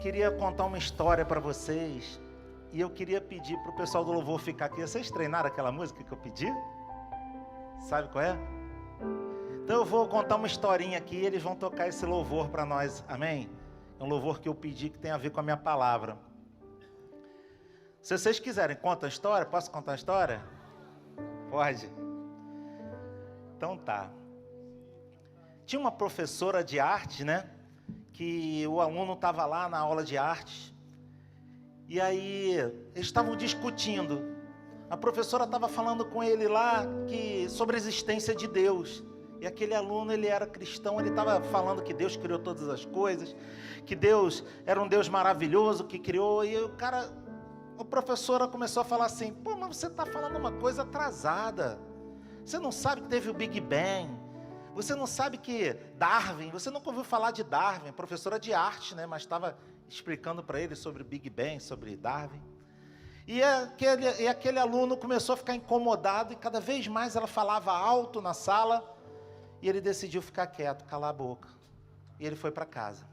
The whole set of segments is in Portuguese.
queria contar uma história para vocês. E eu queria pedir para o pessoal do louvor ficar aqui. Vocês treinaram aquela música que eu pedi? Sabe qual é? Então eu vou contar uma historinha aqui e eles vão tocar esse louvor para nós. Amém? É um louvor que eu pedi que tem a ver com a minha palavra. Se vocês quiserem, conta a história. Posso contar a história? Pode. Então tá. Tinha uma professora de arte, né? Que o aluno estava lá na aula de arte. E aí eles estavam discutindo. A professora estava falando com ele lá sobre a existência de Deus. E aquele aluno, ele era cristão, ele estava falando que Deus criou todas as coisas, que Deus era um Deus maravilhoso que criou. E a professora começou a falar assim: pô, mas você está falando uma coisa atrasada. Você não sabe que teve o Big Bang. Você não sabe que Darwin, você nunca ouviu falar de Darwin, professora de arte, né? Mas estava explicando para ele sobre o Big Bang, sobre Darwin. E aquele aluno começou a ficar incomodado e cada vez mais ela falava alto na sala e ele decidiu ficar quieto, calar a boca. E ele foi para casa.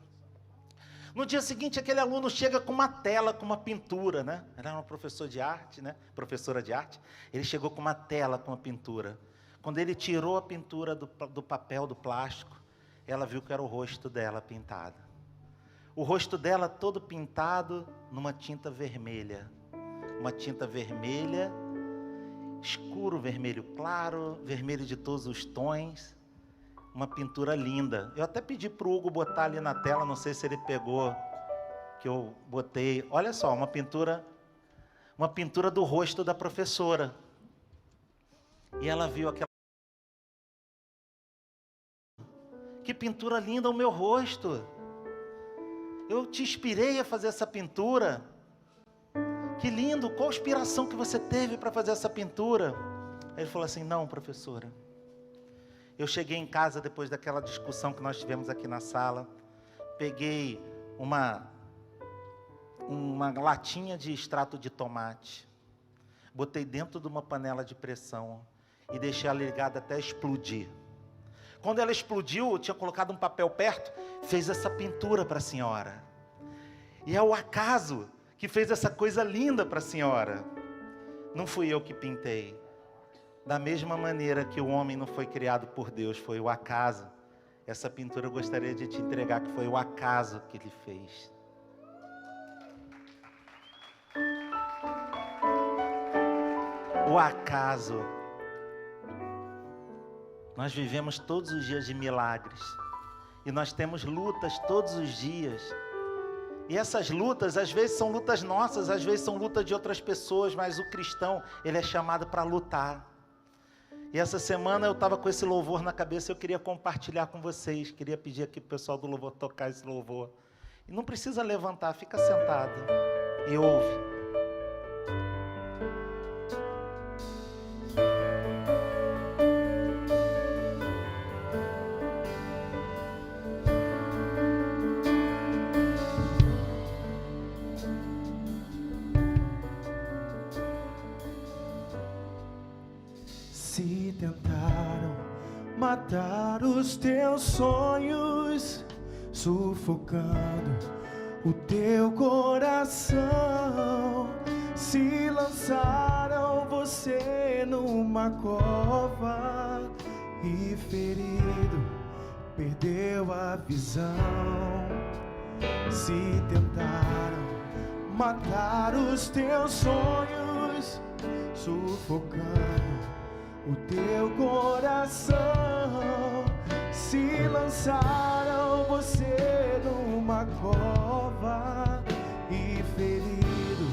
No dia seguinte, aquele aluno chega com uma tela, com uma pintura, né? Era uma professora de arte, né? Professora de arte. Ele chegou com uma tela, com uma pintura. Quando ele tirou a pintura do papel, do plástico, ela viu que era o rosto dela pintado. O rosto dela todo pintado numa tinta vermelha. Uma tinta vermelha, escuro, vermelho claro, vermelho de todos os tons. Uma pintura linda. Eu até pedi para o Hugo botar ali na tela, não sei se ele pegou, que eu botei. Olha só, uma pintura do rosto da professora. E ela viu aquela... Que pintura linda o meu rosto. Eu te inspirei a fazer essa pintura. Que lindo, qual a inspiração que você teve para fazer essa pintura? Aí ele falou assim: não, professora. Eu cheguei em casa depois daquela discussão que nós tivemos aqui na sala. Peguei uma latinha de extrato de tomate. Botei dentro de uma panela de pressão e deixei ela ligada até explodir. Quando ela explodiu, eu tinha colocado um papel perto, fez essa pintura para a senhora. E é o acaso que fez essa coisa linda para a senhora. Não fui eu que pintei. Da mesma maneira que o homem não foi criado por Deus, foi o acaso. Essa pintura eu gostaria de te entregar, que foi o acaso que ele fez. O acaso. Nós vivemos todos os dias de milagres. E nós temos lutas todos os dias. E essas lutas, às vezes são lutas nossas, às vezes são lutas de outras pessoas, mas o cristão, ele é chamado para lutar. E essa semana eu estava com esse louvor na cabeça, eu queria compartilhar com vocês, queria pedir aqui para o pessoal do louvor tocar esse louvor. E não precisa levantar, fica sentado e ouve. Se tentaram matar os teus sonhos, sufocando o teu coração, se lançaram você numa cova e ferido, perdeu a visão. Se tentaram matar os teus sonhos, sufocando o teu coração, se lançaram você numa cova e ferido,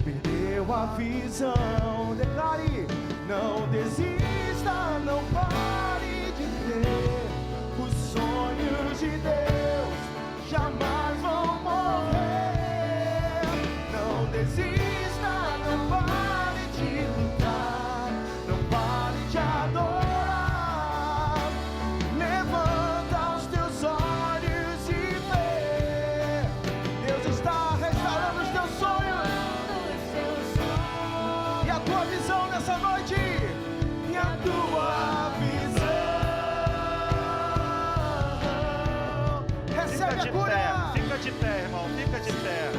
perdeu a visão. Declare: não desista, não pare de ter os sonhos de Deus, jamais vão morrer. Não desista, não pare de lutar, não pare de adorar. Levanta os teus olhos e vê, Deus está restaurando os teus sonhos e a tua visão nessa noite, e a tua visão. Recebe a cura. Fica de pé, irmão, fica de pé.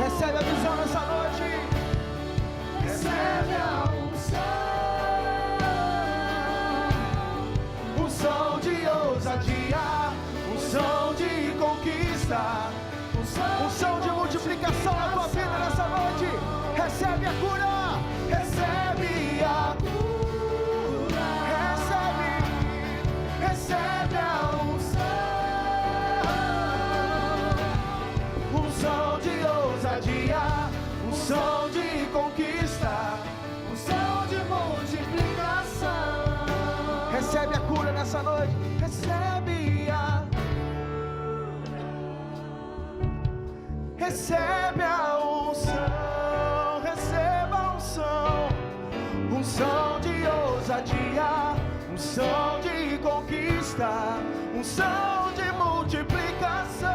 Recebe a visão nessa noite. Recebe a unção. Unção de ousadia. Unção de conquista. Unção de multiplicação na tua vida nessa noite. Recebe a cura. Recebe a cura. Recebe a unção. Unção de ousadia. Unção de conquista. Unção de multiplicação. Recebe a cura nessa noite. Recebe a Recebe a unção, receba a unção, unção de ousadia, unção de conquista, unção de multiplicação.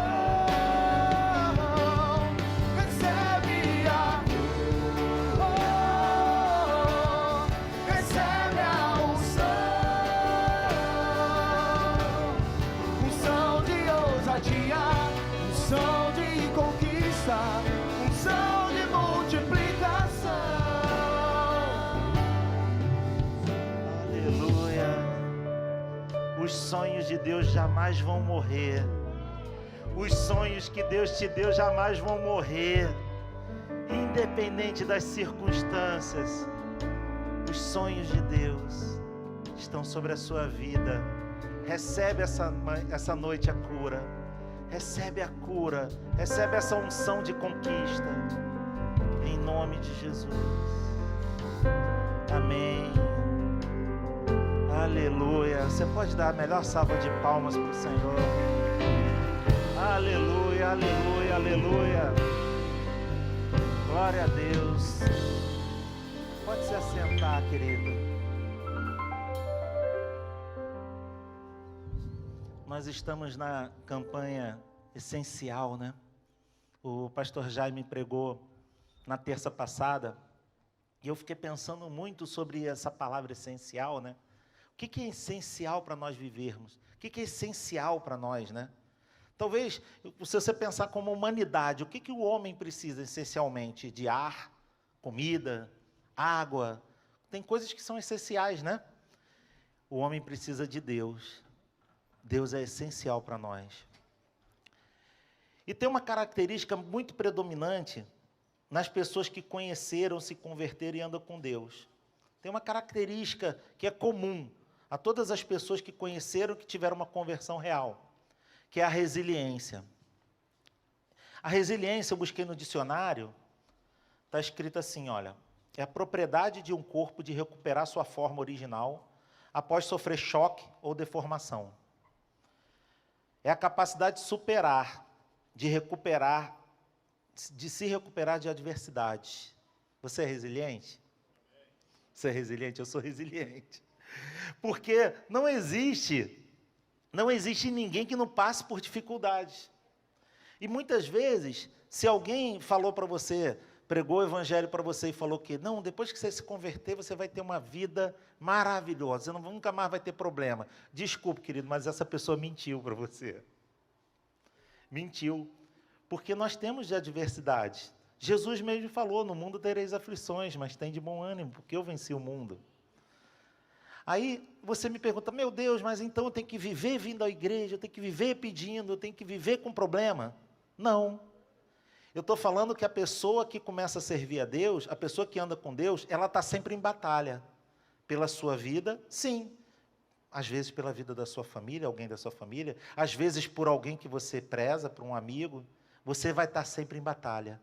Recebe a recebe a unção, unção de ousadia, unção de conquista, unção de multiplicação. Aleluia. Os sonhos de Deus jamais vão morrer. Os sonhos que Deus te deu jamais vão morrer. Independente das circunstâncias, os sonhos de Deus estão sobre a sua vida. Recebe essa noite a cura. Recebe a cura, recebe essa unção de conquista, em nome de Jesus. Amém. Aleluia. Você pode dar a melhor salva de palmas para o Senhor. Aleluia, aleluia, aleluia. Glória a Deus. Pode se assentar, querido. Nós estamos na campanha essencial, né? O pastor Jaime pregou na terça passada e eu fiquei pensando muito sobre essa palavra essencial, né? O que é essencial para nós vivermos? O que é essencial para nós, né? Talvez, se você pensar como humanidade, o que o homem precisa essencialmente? De ar, comida, água. Tem coisas que são essenciais, né? O homem precisa de Deus. Deus é essencial para nós. E tem uma característica muito predominante nas pessoas que conheceram, se converteram e andam com Deus. Tem uma característica que é comum a todas as pessoas que conheceram, que tiveram uma conversão real, que é a resiliência. A resiliência, eu busquei no dicionário, está escrito assim, olha, é a propriedade de um corpo de recuperar sua forma original após sofrer choque ou deformação. É a capacidade de superar, de recuperar, de se recuperar de adversidade. Você é resiliente? Você é resiliente? Eu sou resiliente. Porque não existe ninguém que não passe por dificuldades. E muitas vezes, se alguém falou para você, pregou o evangelho para você e falou que, não, depois que você se converter, você vai ter uma vida maravilhosa, você nunca mais vai ter problema. Desculpe, querido, mas essa pessoa mentiu para você. Mentiu. Porque nós temos de adversidade. Jesus mesmo falou, no mundo tereis aflições, mas tem de bom ânimo, porque eu venci o mundo. Aí você me pergunta, meu Deus, mas então eu tenho que viver vindo à igreja, eu tenho que viver pedindo, eu tenho que viver com problema? Não. Eu estou falando que a pessoa que começa a servir a Deus, a pessoa que anda com Deus, ela está sempre em batalha. Pela sua vida, sim. Às vezes pela vida da sua família, alguém da sua família. Às vezes por alguém que você preza, por um amigo. Você vai estar sempre em batalha.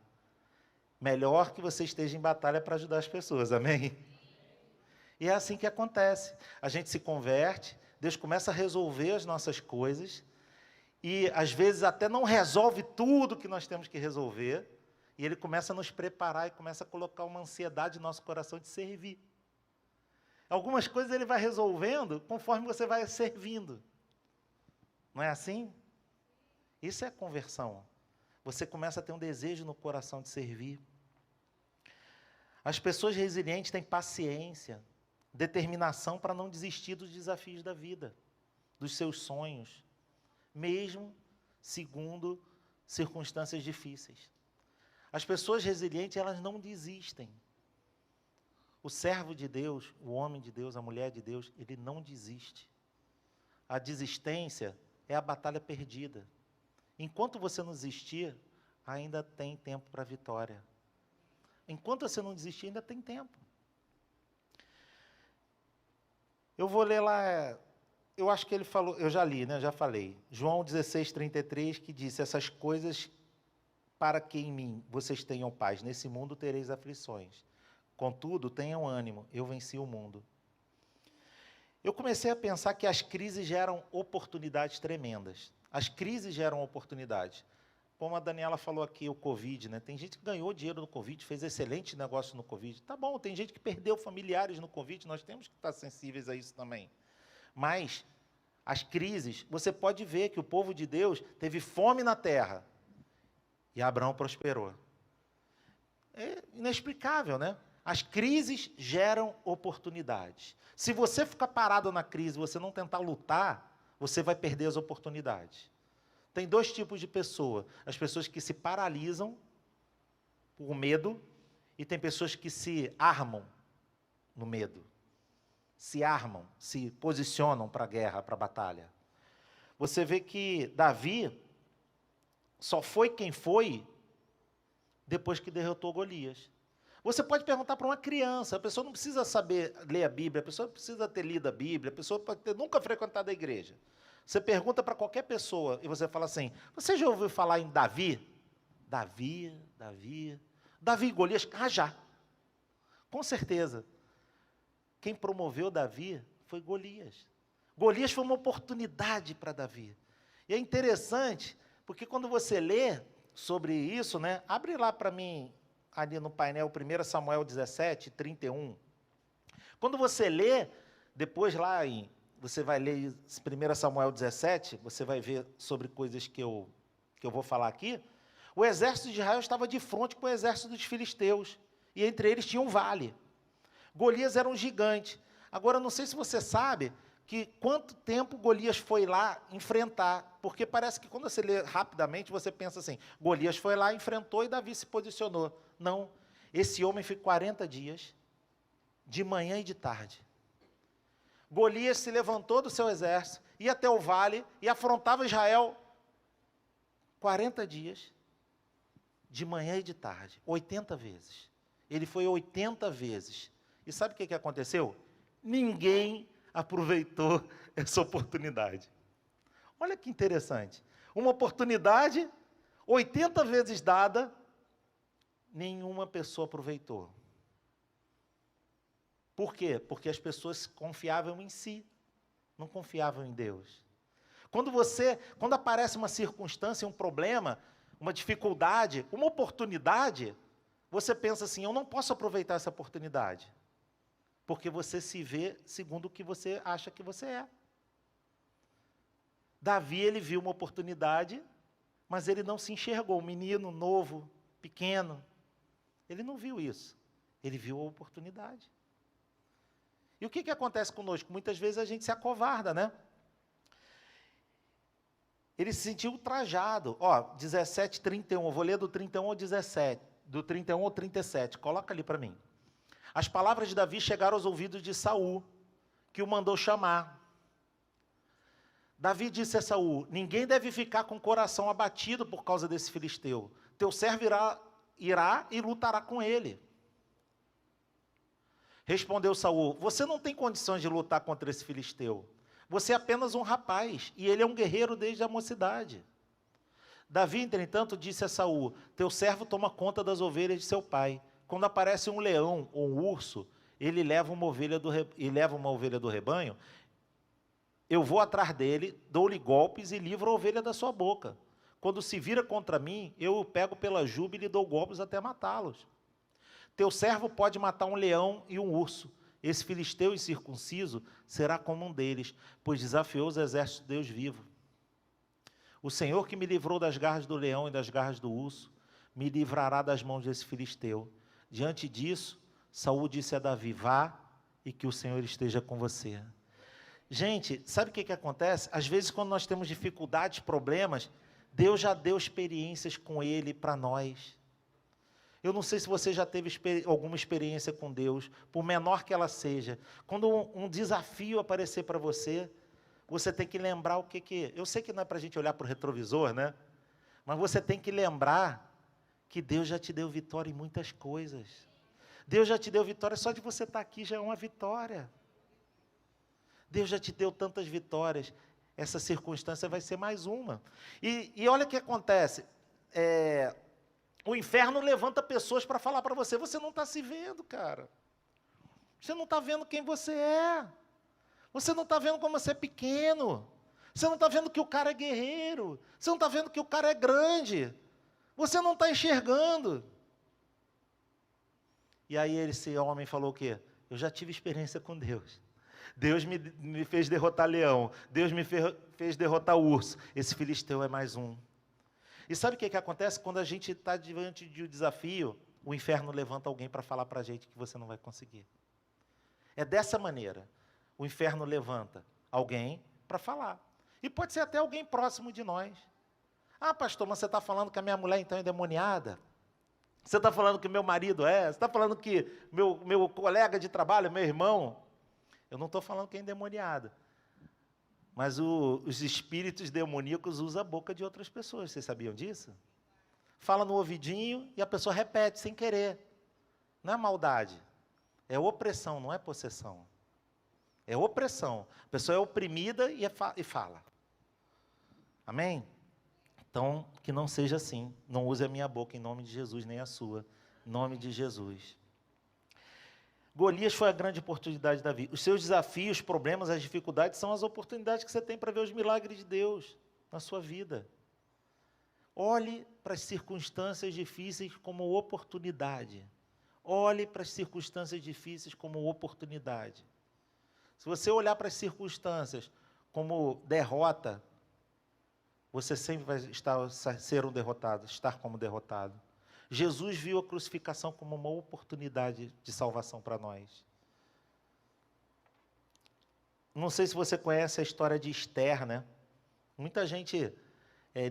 Melhor que você esteja em batalha para ajudar as pessoas, amém? E é assim que acontece. A gente se converte, Deus começa a resolver as nossas coisas, e às vezes até não resolve tudo que nós temos que resolver, e Ele começa a nos preparar e começa a colocar uma ansiedade no nosso coração de servir. Algumas coisas Ele vai resolvendo conforme você vai servindo. Não é assim? Isso é conversão. Você começa a ter um desejo no coração de servir. As pessoas resilientes têm paciência, determinação para não desistir dos desafios da vida, dos seus sonhos, mesmo segundo circunstâncias difíceis. As pessoas resilientes, elas não desistem. O servo de Deus, o homem de Deus, a mulher de Deus, ele não desiste. A desistência é a batalha perdida. Enquanto você não desistir, ainda tem tempo para a vitória. Enquanto você não desistir, ainda tem tempo. Eu vou ler lá, eu acho que ele falou, eu já li, né? Já falei. João 16:33, que disse: essas coisas para que em mim vocês tenham paz. Nesse mundo tereis aflições. Contudo, tenham ânimo, eu venci o mundo. Eu comecei a pensar que as crises geram oportunidades tremendas. As crises geram oportunidades. Como a Daniela falou aqui, o Covid, né? Tem gente que ganhou dinheiro no Covid, fez excelente negócio no Covid. Tá bom, tem gente que perdeu familiares no Covid, nós temos que estar sensíveis a isso também. Mas as crises, você pode ver que o povo de Deus teve fome na terra e Abraão prosperou. É inexplicável, né? As crises geram oportunidades. Se você ficar parado na crise, você não tentar lutar, você vai perder as oportunidades. Tem dois tipos de pessoa. As pessoas que se paralisam por medo e tem pessoas que se armam no medo. Se armam, se posicionam para a guerra, para a batalha. Você vê que Davi só foi quem foi depois que derrotou Golias. Você pode perguntar para uma criança, a pessoa não precisa saber ler a Bíblia, a pessoa não precisa ter lido a Bíblia, a pessoa pode ter nunca frequentado a igreja. Você pergunta para qualquer pessoa e você fala assim: você já ouviu falar em Davi? Davi e Golias? Ah, já. Com certeza. Quem promoveu Davi foi Golias. Golias foi uma oportunidade para Davi. E é interessante, porque quando você lê sobre isso, né? Abre lá para mim, ali no painel, 1 Samuel 17:31. Quando você lê, depois lá você vai ler 1 Samuel 17, você vai ver sobre coisas que eu vou falar aqui. O exército de Israel estava de frente com o exército dos filisteus, e entre eles tinha um vale. Golias era um gigante. Agora, não sei se você sabe que quanto tempo Golias foi lá enfrentar, porque parece que quando você lê rapidamente, você pensa assim: Golias foi lá, enfrentou e Davi se posicionou. Não, esse homem ficou 40 dias, de manhã e de tarde. Golias se levantou do seu exército, ia até o vale e afrontava Israel 40 dias, de manhã e de tarde, 80 vezes. Ele foi 80 vezes. E sabe o que aconteceu? Ninguém aproveitou essa oportunidade. Olha que interessante. Uma oportunidade 80 vezes dada, nenhuma pessoa aproveitou. Por quê? Porque as pessoas confiavam em si, não confiavam em Deus. Quando aparece uma circunstância, um problema, uma dificuldade, uma oportunidade, você pensa assim: eu não posso aproveitar essa oportunidade. Porque você se vê segundo o que você acha que você é. Davi, ele viu uma oportunidade, mas ele não se enxergou. Um menino novo, pequeno, ele não viu isso. Ele viu a oportunidade. E o que acontece conosco? Muitas vezes a gente se acovarda, né? Ele se sentiu ultrajado. Ó, 17:31, eu vou ler do 31 ao 17, do 31 ao 37, coloca ali para mim. As palavras de Davi chegaram aos ouvidos de Saul, que o mandou chamar. Davi disse a Saul: ninguém deve ficar com o coração abatido por causa desse filisteu. Teu servo irá e lutará com ele. Respondeu Saul: você não tem condições de lutar contra esse filisteu. Você é apenas um rapaz, e ele é um guerreiro desde a mocidade. Davi, entretanto, disse a Saul: teu servo toma conta das ovelhas de seu pai. Quando aparece um leão ou um urso, ele leva uma ovelha do rebanho, eu vou atrás dele, dou-lhe golpes e livro a ovelha da sua boca. Quando se vira contra mim, eu o pego pela juba e lhe dou golpes até matá-los. Teu servo pode matar um leão e um urso. Esse filisteu incircunciso será como um deles, pois desafiou os exércitos de Deus vivo. O Senhor que me livrou das garras do leão e das garras do urso, me livrará das mãos desse filisteu. Diante disso, Saul disse a Davi: vá e que o Senhor esteja com você. Gente, sabe o que acontece? Às vezes, quando nós temos dificuldades, problemas, Deus já deu experiências com Ele para nós. Eu não sei se você já teve alguma experiência com Deus, por menor que ela seja. Quando um desafio aparecer para você, você tem que lembrar o que... Eu sei que não é para a gente olhar para o retrovisor, né? Mas você tem que lembrar que Deus já te deu vitória em muitas coisas. Deus já te deu vitória, só de você estar aqui já é uma vitória. Deus já te deu tantas vitórias, essa circunstância vai ser mais uma. E olha o que acontece, o inferno levanta pessoas para falar para você, você não está se vendo, cara. Você não está vendo quem você é. Você não está vendo como você é pequeno. Você não está vendo que o cara é guerreiro. Você não está vendo que o cara é grande. Você não está enxergando. E aí esse homem falou o quê? Eu já tive experiência com Deus. Deus me fez derrotar leão. Deus me fez derrotar urso. Esse filisteu é mais um. E sabe o que acontece? Quando a gente está diante de um desafio, o inferno levanta alguém para falar para a gente que você não vai conseguir. É dessa maneira. O inferno levanta alguém para falar. E pode ser até alguém próximo de nós. Ah, pastor, mas você está falando que a minha mulher então é endemoniada? Você está falando que meu marido é? Você está falando que meu colega de trabalho, meu irmão? Eu não estou falando que é endemoniado. Mas os espíritos demoníacos usam a boca de outras pessoas. Vocês sabiam disso? Fala no ouvidinho e a pessoa repete sem querer. Não é maldade. É opressão, não é possessão. É opressão. A pessoa é oprimida e fala. Amém? Então, que não seja assim. Não use a minha boca em nome de Jesus, nem a sua. Em nome de Jesus. Golias foi a grande oportunidade de Davi. Os seus desafios, problemas, as dificuldades são as oportunidades que você tem para ver os milagres de Deus na sua vida. Olhe para as circunstâncias difíceis como oportunidade. Olhe para as circunstâncias difíceis como oportunidade. Se você olhar para as circunstâncias como derrota, você sempre vai ser um derrotado, estar como derrotado. Jesus viu a crucificação como uma oportunidade de salvação para nós. Não sei se você conhece a história de Esther, né? Muita gente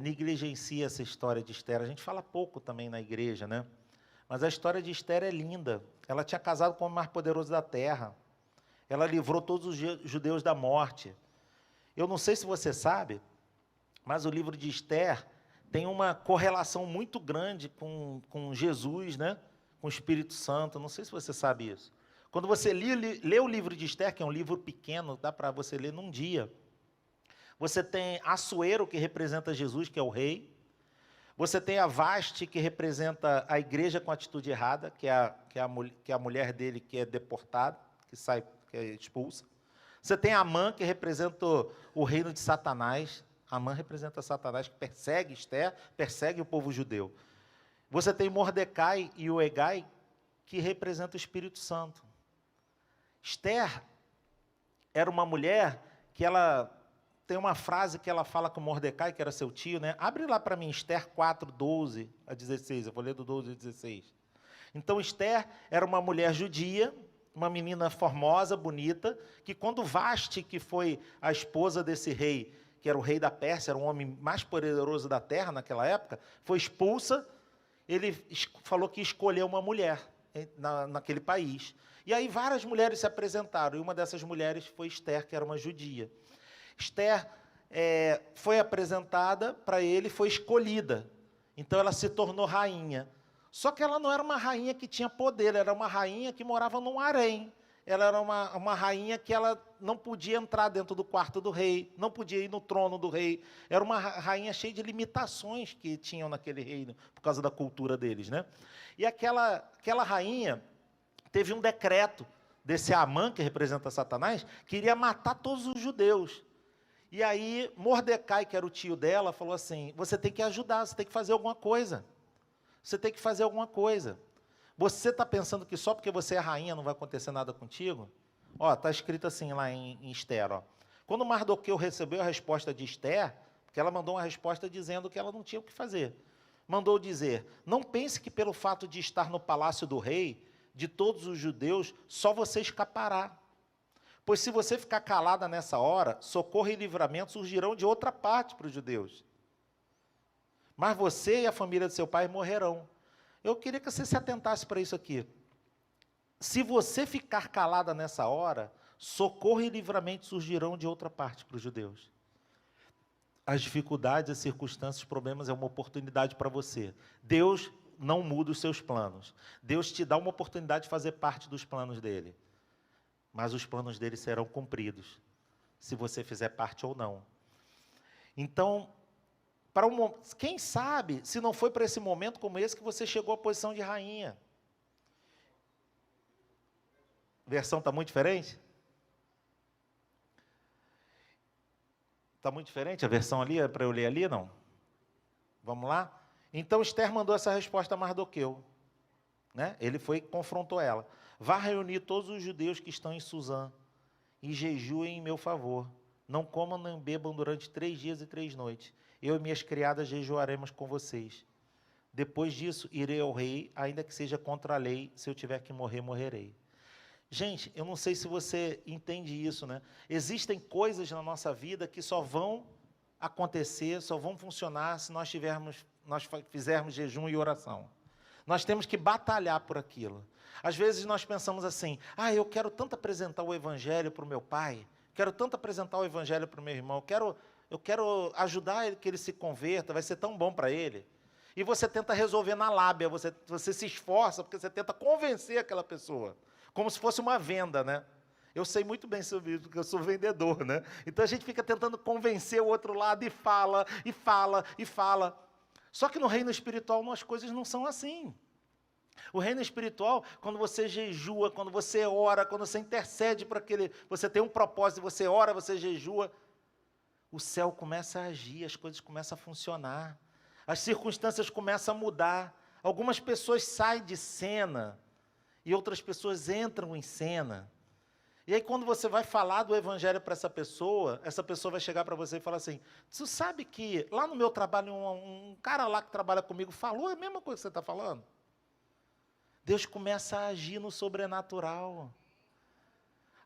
negligencia essa história de Esther. A gente fala pouco também na igreja, né? Mas a história de Esther é linda. Ela tinha casado com o mais poderoso da terra. Ela livrou todos os judeus da morte. Eu não sei se você sabe, mas o livro de Esther tem uma correlação muito grande com Jesus, né? Com o Espírito Santo. Não sei se você sabe isso. Quando você lê o livro de Esther, que é um livro pequeno, dá para você ler num dia. Você tem Assuero, que representa Jesus, que é o rei. Você tem a Vaste, que representa a igreja com atitude errada, que é a mulher dele que é deportada, que é expulsa. Você tem Amã, que representa o reino de Satanás. Amã representa Satanás, que persegue Esther, persegue o povo judeu. Você tem Mordecai e o Hegai, que representa o Espírito Santo. Esther era uma mulher que ela tem uma frase que ela fala com Mordecai, que era seu tio, né? Abre lá para mim, Esther 4, 12 a 16. Eu vou ler do 12 a 16. Então, Esther era uma mulher judia, uma menina formosa, bonita, que quando Vaste, que foi a esposa desse rei, que era o rei da Pérsia, era o homem mais poderoso da terra naquela época, foi expulsa, ele falou que escolheu uma mulher naquele país. E aí várias mulheres se apresentaram, e uma dessas mulheres foi Esther, que era uma judia. Esther foi apresentada para ele, foi escolhida. Então ela se tornou rainha. Só que ela não era uma rainha que tinha poder, ela era uma rainha que morava num harém. Ela era uma rainha que ela não podia entrar dentro do quarto do rei, não podia ir no trono do rei. Era uma rainha cheia de limitações que tinham naquele reino, por causa da cultura deles, né? E aquela rainha teve um decreto desse Amã, que representa Satanás, que iria matar todos os judeus. E aí Mordecai, que era o tio dela, falou assim, você tem que ajudar, você tem que fazer alguma coisa. Você tem que fazer alguma coisa. Você está pensando que só porque você é rainha não vai acontecer nada contigo? Ó, está escrito assim lá em Esther, ó. Quando Mardoqueu recebeu a resposta de Esther, porque ela mandou uma resposta dizendo que ela não tinha o que fazer. Mandou dizer, não pense que pelo fato de estar no palácio do rei, de todos os judeus, só você escapará. Pois se você ficar calada nessa hora, socorro e livramento surgirão de outra parte para os judeus. mas você e a família do seu pai morrerão. Eu queria que você se atentasse para isso aqui. Se você ficar calada nessa hora, socorro e livramento surgirão de outra parte para os judeus. As dificuldades, as circunstâncias, os problemas é uma oportunidade para você. Deus não muda os seus planos. Deus te dá uma oportunidade de fazer parte dos planos dele. Mas os planos dele serão cumpridos, se você fizer parte ou não. Então, quem sabe, se não foi para esse momento como esse, que você chegou à posição de rainha. A versão está muito diferente? Está muito diferente a versão ali? É para eu ler ali, não? Vamos lá? Então, Esther mandou essa resposta a Mardoqueu. Né? Ele foi e confrontou ela. Vá reunir todos os judeus que estão em Suzã e jejuem em meu favor. Não comam nem bebam durante 3 dias e 3 noites. Eu e minhas criadas jejuaremos com vocês. Depois disso, irei ao rei, ainda que seja contra a lei. Se eu tiver que morrer, morrerei. Gente, eu não sei se você entende isso, né? Existem coisas na nossa vida que só vão acontecer, só vão funcionar se nós fizermos jejum e oração. Nós temos que batalhar por aquilo. Às vezes nós pensamos assim, eu quero tanto apresentar o evangelho para o meu pai, quero tanto apresentar o evangelho para o meu irmão, eu quero ajudar ele, que ele se converta, vai ser tão bom para ele. E você tenta resolver na lábia, você se esforça, porque você tenta convencer aquela pessoa, como se fosse uma venda, né? Eu sei muito bem sobre isso, porque eu sou vendedor, né? Então a gente fica tentando convencer o outro lado e fala, e fala, e fala. Só que no reino espiritual as coisas não são assim. O reino espiritual, quando você jejua, quando você ora, quando você intercede para aquele, você tem um propósito, você ora, você jejua, o céu começa a agir, as coisas começam a funcionar, as circunstâncias começam a mudar, algumas pessoas saem de cena e outras pessoas entram em cena. E aí quando você vai falar do evangelho para essa pessoa vai chegar para você e falar assim, você sabe que lá no meu trabalho, um cara lá que trabalha comigo falou a mesma coisa que você está falando? Deus começa a agir no sobrenatural.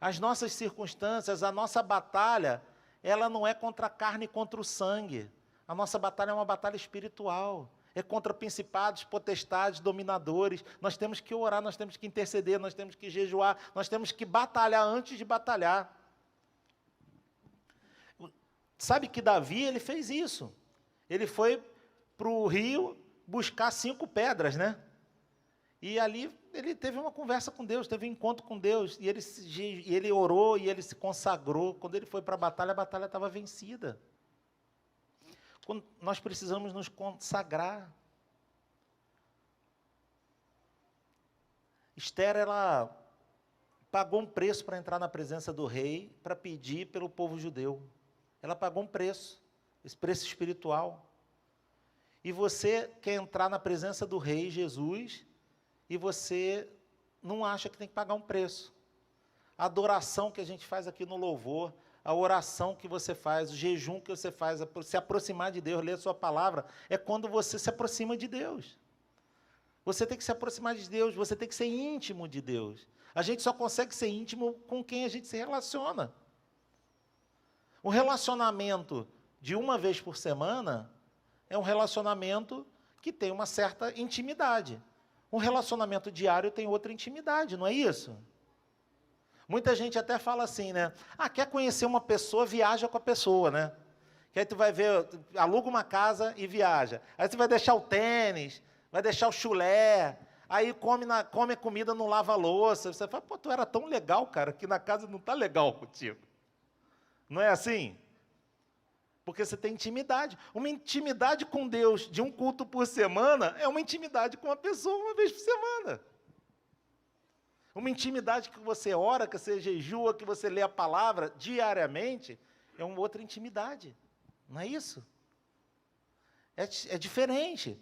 As nossas circunstâncias, a nossa batalha, ela não é contra a carne e contra o sangue. A nossa batalha é uma batalha espiritual. É contra principados, potestades, dominadores. Nós temos que orar, nós temos que interceder, nós temos que jejuar, nós temos que batalhar antes de batalhar. Sabe que Davi, ele fez isso. Ele foi para o rio buscar 5 pedras, né? E ali ele teve uma conversa com Deus, teve um encontro com Deus, e ele orou e ele se consagrou. Quando ele foi para a batalha estava vencida. Quando nós precisamos nos consagrar. Esther, ela pagou um preço para entrar na presença do rei, para pedir pelo povo judeu. Ela pagou um preço, esse preço espiritual. E você quer entrar na presença do rei Jesus, e você não acha que tem que pagar um preço. A adoração que a gente faz aqui no louvor, a oração que você faz, o jejum que você faz, se aproximar de Deus, ler a sua palavra, é quando você se aproxima de Deus. Você tem que se aproximar de Deus, você tem que ser íntimo de Deus. A gente só consegue ser íntimo com quem a gente se relaciona. O relacionamento de uma vez por semana é um relacionamento que tem uma certa intimidade. Um relacionamento diário tem outra intimidade, não é isso? Muita gente até fala assim, né? Quer conhecer uma pessoa, viaja com a pessoa, né? Que aí tu vai ver, aluga uma casa e viaja. Aí tu vai deixar o tênis, vai deixar o chulé, aí come a comida, não lava a louça. Você fala, tu era tão legal, cara, que na casa não está legal contigo. Não é assim? Porque você tem intimidade. Uma intimidade com Deus de um culto por semana é uma intimidade com uma pessoa uma vez por semana. Uma intimidade que você ora, que você jejua, que você lê a palavra diariamente, é uma outra intimidade. Não é isso? É diferente.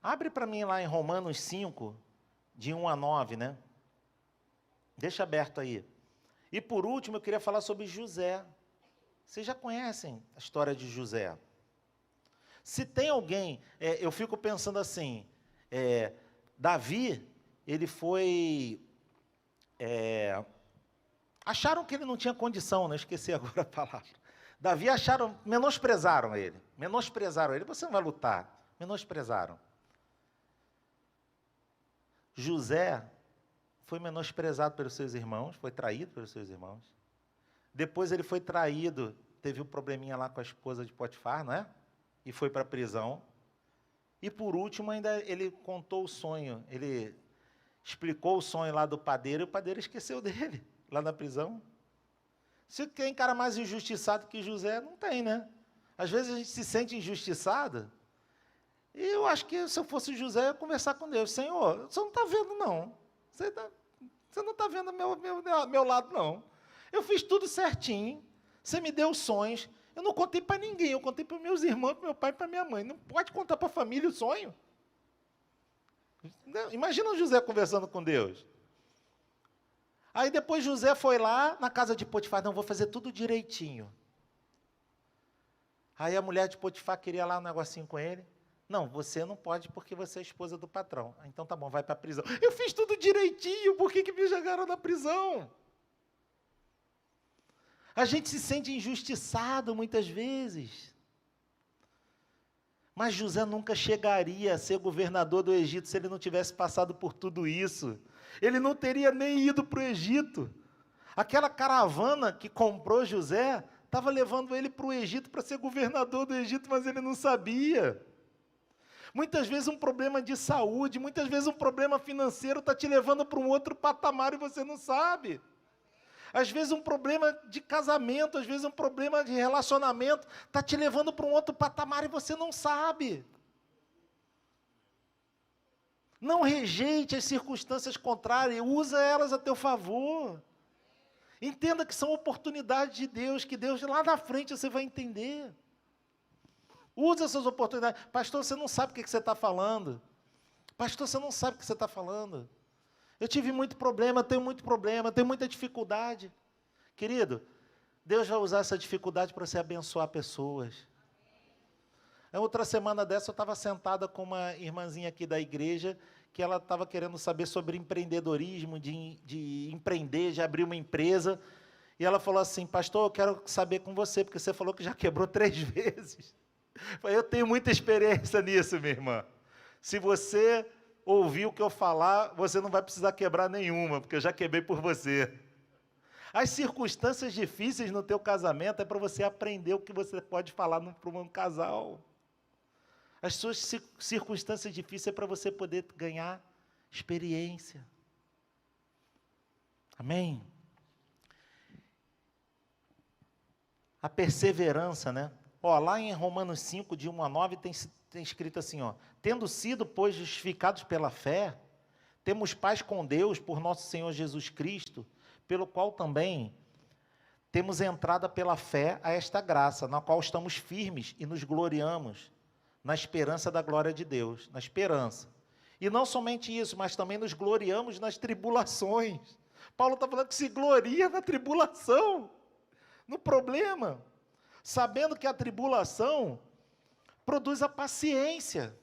Abre para mim lá em Romanos 5, de 1 a 9, né? Deixa aberto aí. E por último, eu queria falar sobre José. Vocês já conhecem a história de José? Se tem alguém, eu fico pensando assim, Davi, ele foi... acharam que ele não tinha condição, né? Esqueci agora a palavra. Davi menosprezaram ele. Você não vai lutar. Menosprezaram. José foi menosprezado pelos seus irmãos, foi traído pelos seus irmãos. Depois ele foi traído, teve um probleminha lá com a esposa de Potifar, não é? E foi para a prisão. E por último, ainda ele contou o sonho, ele explicou o sonho lá do padeiro, e o padeiro esqueceu dele, lá na prisão. Se tem cara mais injustiçado que José, não tem, né? Às vezes a gente se sente injustiçado, e eu acho que se eu fosse José, eu ia conversar com Deus. Senhor, você não está vendo, não. Você não está vendo meu lado, não. Eu fiz tudo certinho, você me deu sonhos, eu não contei para ninguém, eu contei para meus irmãos, para meu pai e para minha mãe. Não pode contar para a família o sonho. Imagina o José conversando com Deus. Aí depois José foi lá na casa de Potifar, não, vou fazer tudo direitinho. Aí a mulher de Potifar queria lá um negocinho com ele. Não, você não pode porque você é esposa do patrão. Então tá bom, vai para a prisão. Eu fiz tudo direitinho, por que me jogaram na prisão? A gente se sente injustiçado muitas vezes. Mas José nunca chegaria a ser governador do Egito se ele não tivesse passado por tudo isso. Ele não teria nem ido para o Egito. Aquela caravana que comprou José estava levando ele para o Egito para ser governador do Egito, mas ele não sabia. Muitas vezes um problema de saúde, muitas vezes um problema financeiro está te levando para um outro patamar e você não sabe. Às vezes um problema de casamento, às vezes um problema de relacionamento está te levando para um outro patamar e você não sabe. Não rejeite as circunstâncias contrárias, usa elas a teu favor. Entenda que são oportunidades de Deus, que Deus lá na frente você vai entender. Usa essas oportunidades. Pastor, você não sabe o que você está falando. Pastor, você não sabe o que você está falando. Eu tive muito problema, tenho muita dificuldade. Querido, Deus vai usar essa dificuldade para você abençoar pessoas. Outra semana dessa eu estava sentada com uma irmãzinha aqui da igreja, que ela estava querendo saber sobre empreendedorismo, de empreender, de abrir uma empresa. E ela falou assim, pastor, eu quero saber com você, porque você falou que já quebrou 3 vezes. Eu falei, eu tenho muita experiência nisso, minha irmã. Se você ouvir o que eu falar, você não vai precisar quebrar nenhuma, porque eu já quebrei por você. As circunstâncias difíceis no teu casamento é para você aprender o que você pode falar para um casal. As suas circunstâncias difíceis é para você poder ganhar experiência. Amém? A perseverança, né? Lá em Romanos 5, de 1 a 9, tem escrito assim, tendo sido, pois, justificados pela fé, temos paz com Deus por nosso Senhor Jesus Cristo, pelo qual também temos entrada pela fé a esta graça, na qual estamos firmes e nos gloriamos, na esperança da glória de Deus, na esperança. E não somente isso, mas também nos gloriamos nas tribulações. Paulo está falando que se gloria na tribulação, no problema, sabendo que a tribulação produz a paciência,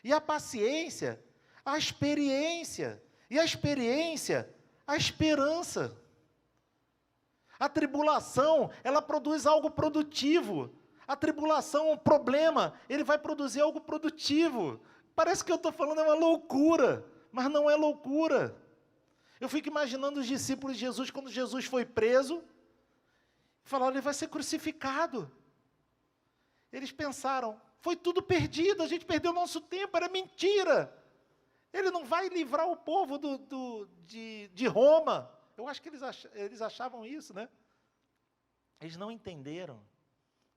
e a paciência, a experiência, e a experiência, a esperança. A tribulação, ela produz algo produtivo. A tribulação, o problema, ele vai produzir algo produtivo. Parece que eu estou falando é uma loucura, mas não é loucura. Eu fico imaginando os discípulos de Jesus, quando Jesus foi preso, falaram, ele vai ser crucificado. Eles pensaram, foi tudo perdido, a gente perdeu nosso tempo, era mentira. Ele não vai livrar o povo de Roma. Eu acho que eles achavam isso, né? Eles não entenderam,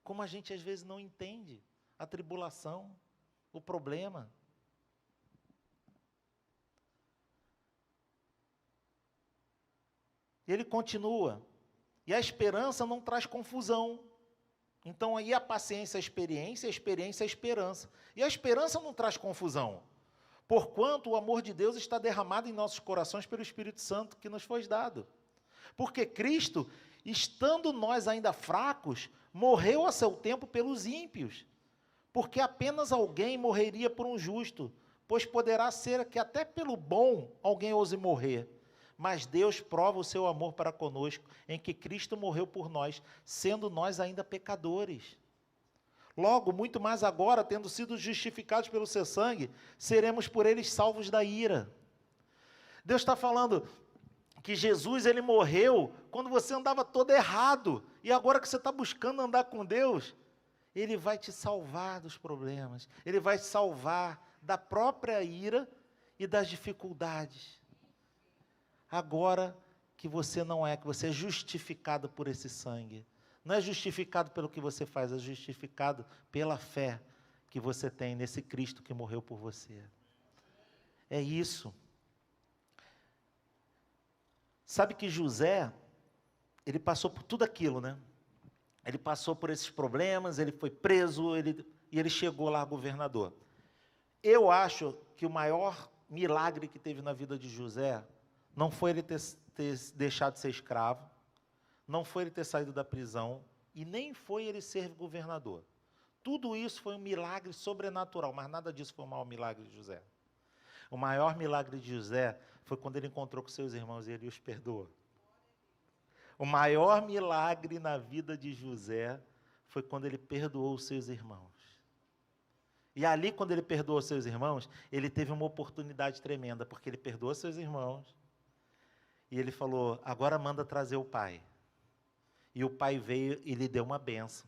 como a gente às vezes não entende a tribulação, o problema. E ele continua, e a esperança não traz confusão. Então aí a paciência, a experiência a esperança. E a esperança não traz confusão, porquanto o amor de Deus está derramado em nossos corações pelo Espírito Santo que nos foi dado. Porque Cristo, estando nós ainda fracos, morreu a seu tempo pelos ímpios. Porque apenas alguém morreria por um justo, pois poderá ser que até pelo bom alguém ouse morrer. Mas Deus prova o seu amor para conosco, em que Cristo morreu por nós, sendo nós ainda pecadores. Logo, muito mais agora, tendo sido justificados pelo seu sangue, seremos por eles salvos da ira. Deus está falando que Jesus, ele morreu quando você andava todo errado, e agora que você está buscando andar com Deus, ele vai te salvar dos problemas, ele vai te salvar da própria ira e das dificuldades. Agora que você não é, que você é justificado por esse sangue. Não é justificado pelo que você faz, é justificado pela fé que você tem nesse Cristo que morreu por você. É isso. Sabe que José, ele passou por tudo aquilo, né? Ele passou por esses problemas, ele foi preso, e ele chegou lá governador. Eu acho que o maior milagre que teve na vida de José não foi ele ter deixado de ser escravo, não foi ele ter saído da prisão, e nem foi ele ser governador. Tudo isso foi um milagre sobrenatural, mas nada disso foi o maior milagre de José. O maior milagre de José foi quando ele encontrou com seus irmãos e ele os perdoou. O maior milagre na vida de José foi quando ele perdoou os seus irmãos. E ali, quando ele perdoou os seus irmãos, ele teve uma oportunidade tremenda, porque ele perdoou seus irmãos, e ele falou, agora manda trazer o pai. E o pai veio e lhe deu uma bênção.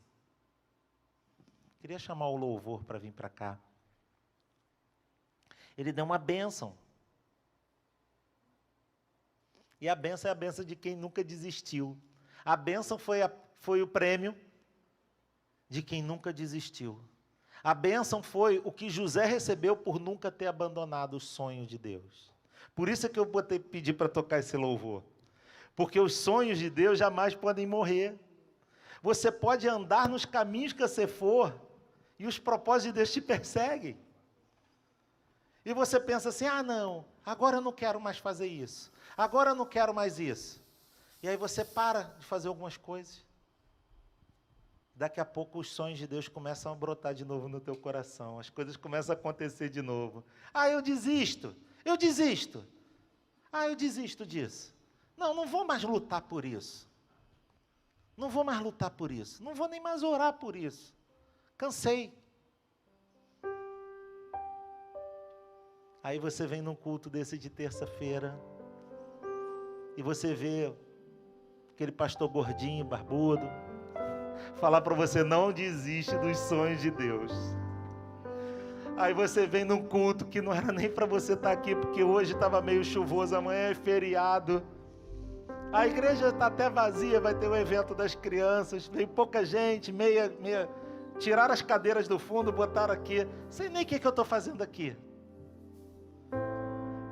Queria chamar o louvor para vir para cá. Ele deu uma bênção. E a bênção é a bênção de quem nunca desistiu. A bênção foi o prêmio de quem nunca desistiu. A bênção foi o que José recebeu por nunca ter abandonado os sonhos de Deus. Por isso é que eu vou ter que pedir para tocar esse louvor. Porque os sonhos de Deus jamais podem morrer. Você pode andar nos caminhos que você for, e os propósitos de Deus te perseguem. E você pensa assim, não, agora eu não quero mais fazer isso. Agora eu não quero mais isso. E aí você para de fazer algumas coisas. Daqui a pouco os sonhos de Deus começam a brotar de novo no teu coração. As coisas começam a acontecer de novo. Eu desisto. Eu desisto disso. Não vou mais lutar por isso. Não vou mais lutar por isso. Não vou nem mais orar por isso. Cansei. Aí você vem num culto desse de terça-feira e você vê aquele pastor gordinho, barbudo, falar para você, não desiste dos sonhos de Deus. Aí você vem num culto que não era nem para você estar aqui, porque hoje estava meio chuvoso, amanhã é feriado. A igreja está até vazia, vai ter o evento das crianças, veio pouca gente, tiraram as cadeiras do fundo, botaram aqui. Sei nem o que eu estou fazendo aqui.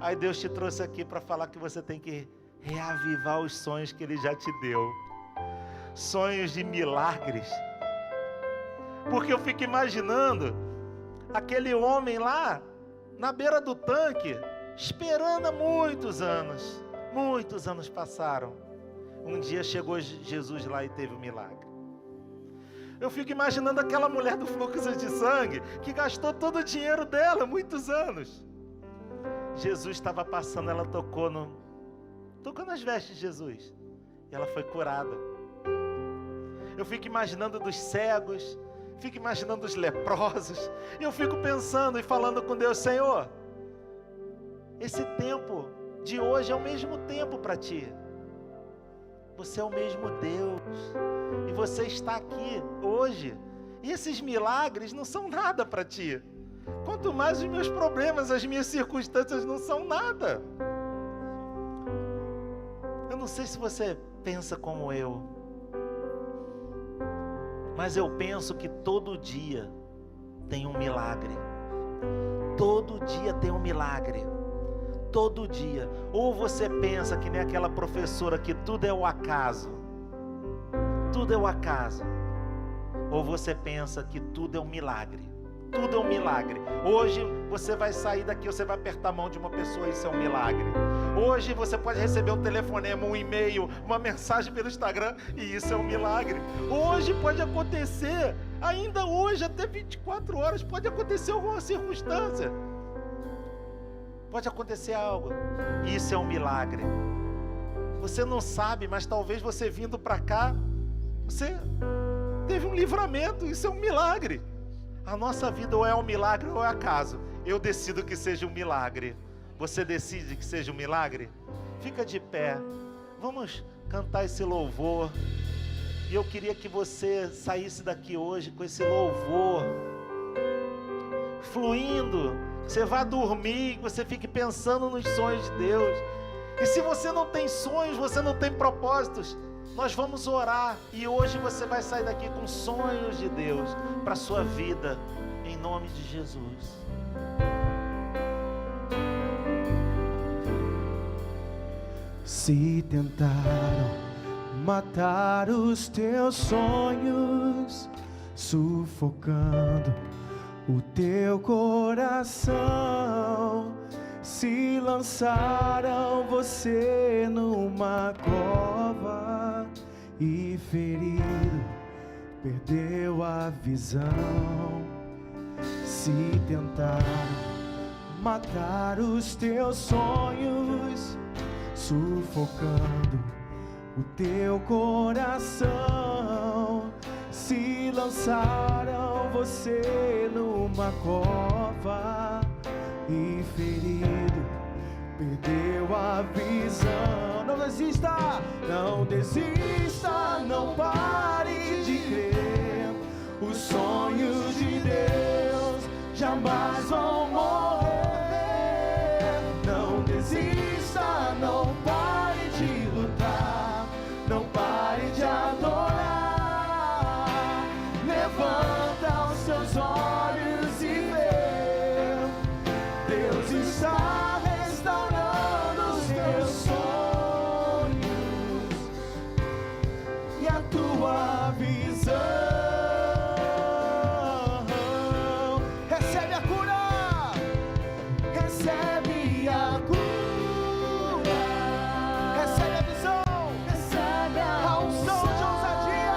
Aí Deus te trouxe aqui para falar que você tem que reavivar os sonhos que Ele já te deu. Sonhos de milagres. Porque eu fico imaginando aquele homem lá, na beira do tanque, esperando há muitos anos. Muitos anos passaram. Um dia chegou Jesus lá e teve um milagre. Eu fico imaginando aquela mulher do fluxo de sangue, que gastou todo o dinheiro dela, muitos anos. Jesus estava passando, ela tocou nas vestes de Jesus. E ela foi curada. Eu fico imaginando dos cegos, fico imaginando dos leprosos. E eu fico pensando e falando com Deus, Senhor, esse tempo de hoje é o mesmo tempo para ti. Você é o mesmo Deus. E você está aqui hoje. E esses milagres não são nada para ti. Quanto mais os meus problemas, as minhas circunstâncias não são nada. Eu não sei se você pensa como eu, mas eu penso que todo dia tem um milagre. Todo dia tem um milagre. Todo dia. Ou você pensa que nem aquela professora que tudo é o acaso. Tudo é o acaso. Ou você pensa que tudo é um milagre. Tudo é um milagre. Hoje você vai sair daqui, você vai apertar a mão de uma pessoa, isso é um milagre. Hoje você pode receber um telefonema, um e-mail, uma mensagem pelo Instagram, e isso é um milagre. Hoje pode acontecer, ainda hoje, até 24 horas, pode acontecer alguma circunstância. Pode acontecer algo. Isso é um milagre. Você não sabe, mas talvez você vindo para cá, você teve um livramento. Isso é um milagre. A nossa vida ou é um milagre ou é acaso. Eu decido que seja um milagre. Você decide que seja um milagre? Fica de pé. Vamos cantar esse louvor. E eu queria que você saísse daqui hoje com esse louvor fluindo. Você vá dormir, você fique pensando nos sonhos de Deus. E se você não tem sonhos, você não tem propósitos, nós vamos orar. E hoje você vai sair daqui com sonhos de Deus para a sua vida, em nome de Jesus. Se tentaram matar os teus sonhos, sufocando o teu coração, se lançaram você numa cova e ferido, perdeu a visão. Se tentaram matar os teus sonhos, sufocando o teu coração, se lançaram você numa cova e ferido, perdeu a visão. Não desista, não desista, não pare de crer. Os sonhos de Deus jamais vão morrer. Não desista, não pare de lutar, não pare de adorar. Levanta os seus olhos e vê, Deus está restaurando os teus sonhos e a tua visão. Recebe a cura, recebe a cura, recebe a visão, recebe a unção de ousadia,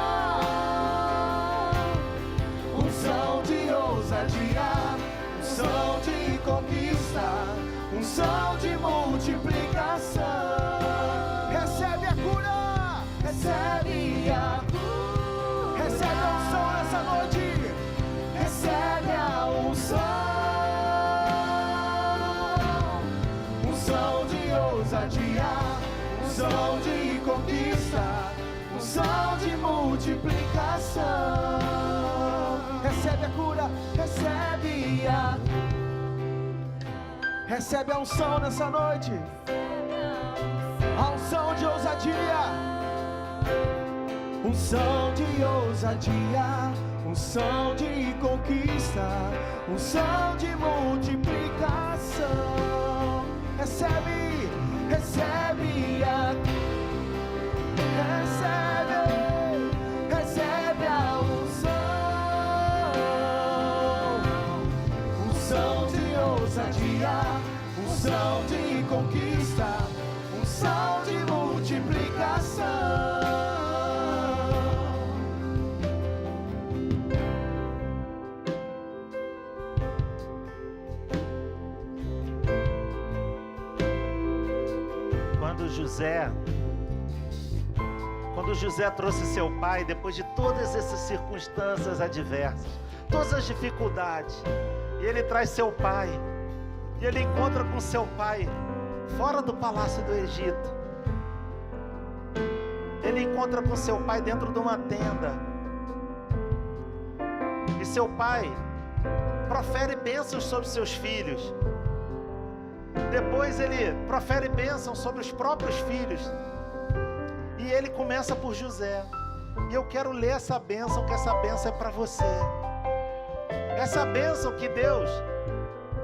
unção de ousadia, unção de conquista, unção de multiplicação. Recebe a cura, recebe a cura, recebe a unção nessa noite, recebe a unção, unção de ousadia, unção de conquista, unção de multiplicação. Recebe a cura, recebe a unção nessa noite, a unção de ousadia, unção de ousadia, unção de conquista, unção de multiplicação. Recebe, recebe a, recebe a unção, unção de ousadia, unção de conquista, unção de multiplicação. Quando José trouxe seu pai, depois de todas essas circunstâncias adversas, todas as dificuldades, e ele traz seu pai, e ele encontra com seu pai fora do palácio do Egito. Ele encontra com seu pai dentro de uma tenda, e seu pai profere bênçãos sobre seus filhos. Depois ele profere bênçãos sobre os próprios filhos. E ele começa por José. E eu quero ler essa bênção, que essa bênção é para você. Essa bênção que Deus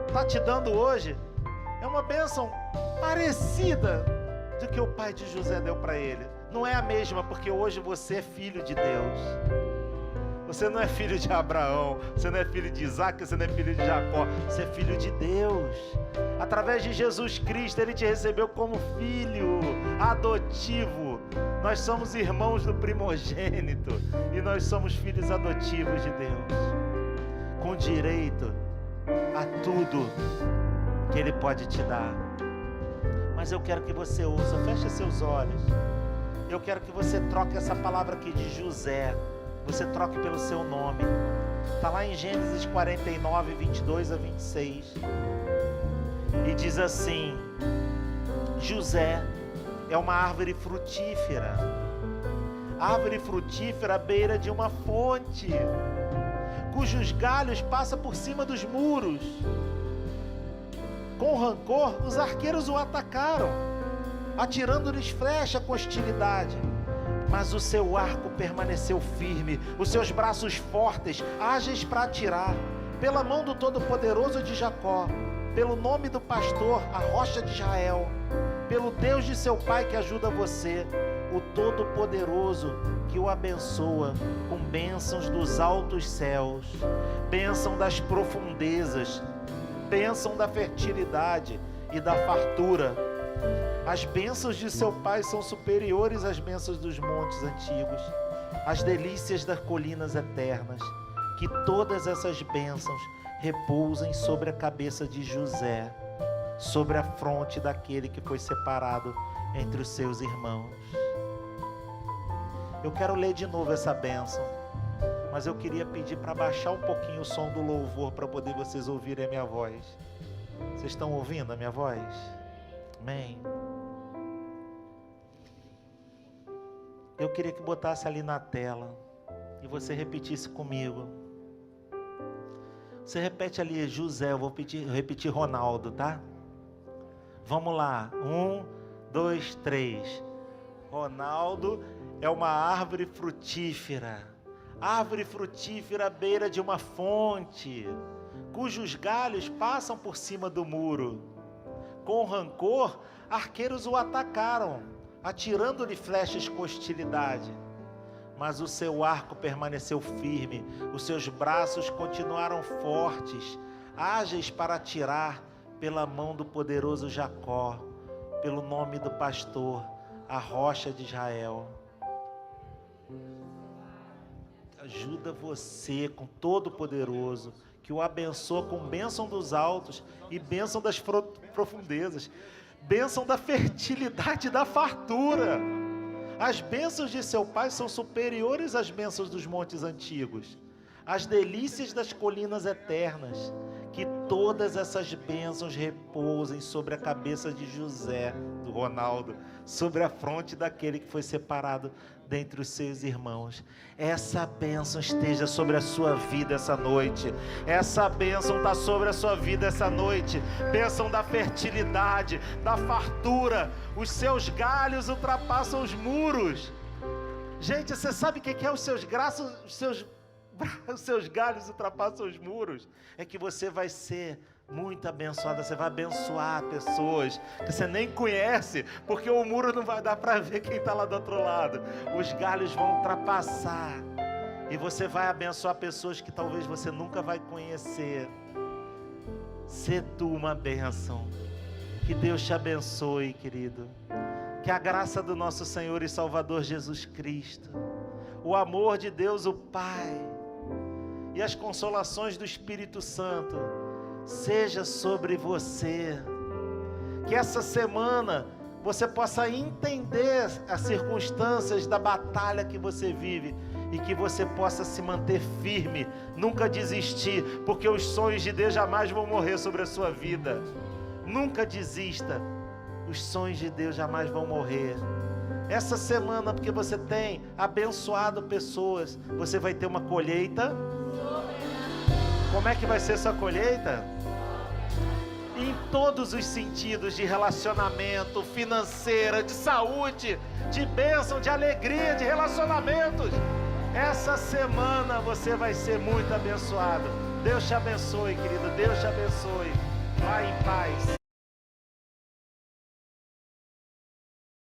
está te dando hoje é uma bênção parecida do que o pai de José deu para ele. Não é a mesma, porque hoje você é filho de Deus. Você não é filho de Abraão, você não é filho de Isaac, você não é filho de Jacó, você é filho de Deus. Através de Jesus Cristo, Ele te recebeu como filho adotivo. Nós somos irmãos do primogênito e nós somos filhos adotivos de Deus, com direito a tudo que Ele pode te dar. Mas eu quero que você ouça, feche seus olhos. Eu quero que você troque essa palavra aqui de José, você troque pelo seu nome. Está lá em Gênesis 49, 22 a 26. E diz assim: José é uma árvore frutífera. Árvore frutífera à beira de uma fonte, cujos galhos passam por cima dos muros. Com rancor, os arqueiros o atacaram, atirando-lhes flecha com hostilidade. Mas o seu arco permaneceu firme, os seus braços fortes, ágeis para atirar. Pela mão do Todo-Poderoso de Jacó, pelo nome do pastor, a rocha de Israel, pelo Deus de seu pai que ajuda você, o Todo-Poderoso que o abençoa com bênçãos dos altos céus, bênção das profundezas, bênção da fertilidade e da fartura. As bênçãos de seu pai são superiores às bênçãos dos montes antigos, às delícias das colinas eternas. Que todas essas bênçãos repousem sobre a cabeça de José, sobre a fronte daquele que foi separado entre os seus irmãos. Eu quero ler de novo essa bênção, mas eu queria pedir para baixar um pouquinho o som do louvor para poder vocês ouvirem a minha voz. Vocês estão ouvindo a minha voz? Amém. Eu queria que botasse ali na tela e você repetisse comigo. Você repete ali José, eu vou repetir Ronaldo, tá? Vamos lá, 1, 2, 3. Ronaldo é uma árvore frutífera. Árvore frutífera à beira de uma fonte, cujos galhos passam por cima do muro. Com rancor, arqueiros o atacaram, atirando-lhe flechas com hostilidade. Mas o seu arco permaneceu firme, os seus braços continuaram fortes, ágeis para atirar, pela mão do poderoso Jacó, pelo nome do pastor, a rocha de Israel. Ajuda você com Todo-Poderoso, que o abençoa com bênção dos altos e bênção das profundezas, bênção da fertilidade e da fartura. As bênçãos de seu pai são superiores às bênçãos dos montes antigos, as delícias das colinas eternas. Que todas essas bênçãos repousem sobre a cabeça de José, do Ronaldo, sobre a fronte daquele que foi separado dentre os seus irmãos. Essa bênção esteja sobre a sua vida essa noite. Essa bênção está sobre a sua vida essa noite. Bênção da fertilidade, da fartura. Os seus galhos ultrapassam os muros. Gente, você sabe o que é os seus graços, os seus galhos ultrapassam os muros? É que você vai ser muito abençoada, você vai abençoar pessoas que você nem conhece, porque o muro não vai dar para ver quem está lá do outro lado. Os galhos vão ultrapassar e você vai abençoar pessoas que talvez você nunca vai conhecer. Sê tu uma bênção. Que Deus te abençoe, querido. Que a graça do nosso Senhor e Salvador Jesus Cristo, o amor de Deus o Pai e as consolações do Espírito Santo seja sobre você. Que essa semana você possa entender as circunstâncias da batalha que você vive e que você possa se manter firme, nunca desistir, porque os sonhos de Deus jamais vão morrer sobre a sua vida. Nunca desista, os sonhos de Deus jamais vão morrer. Essa semana, porque você tem abençoado pessoas, você vai ter uma colheita. Como é que vai ser essa colheita? Em todos os sentidos, de relacionamento, financeira, de saúde, de bênção, de alegria, de relacionamentos. Essa semana você vai ser muito abençoado. Deus te abençoe, querido. Deus te abençoe. Vai em paz.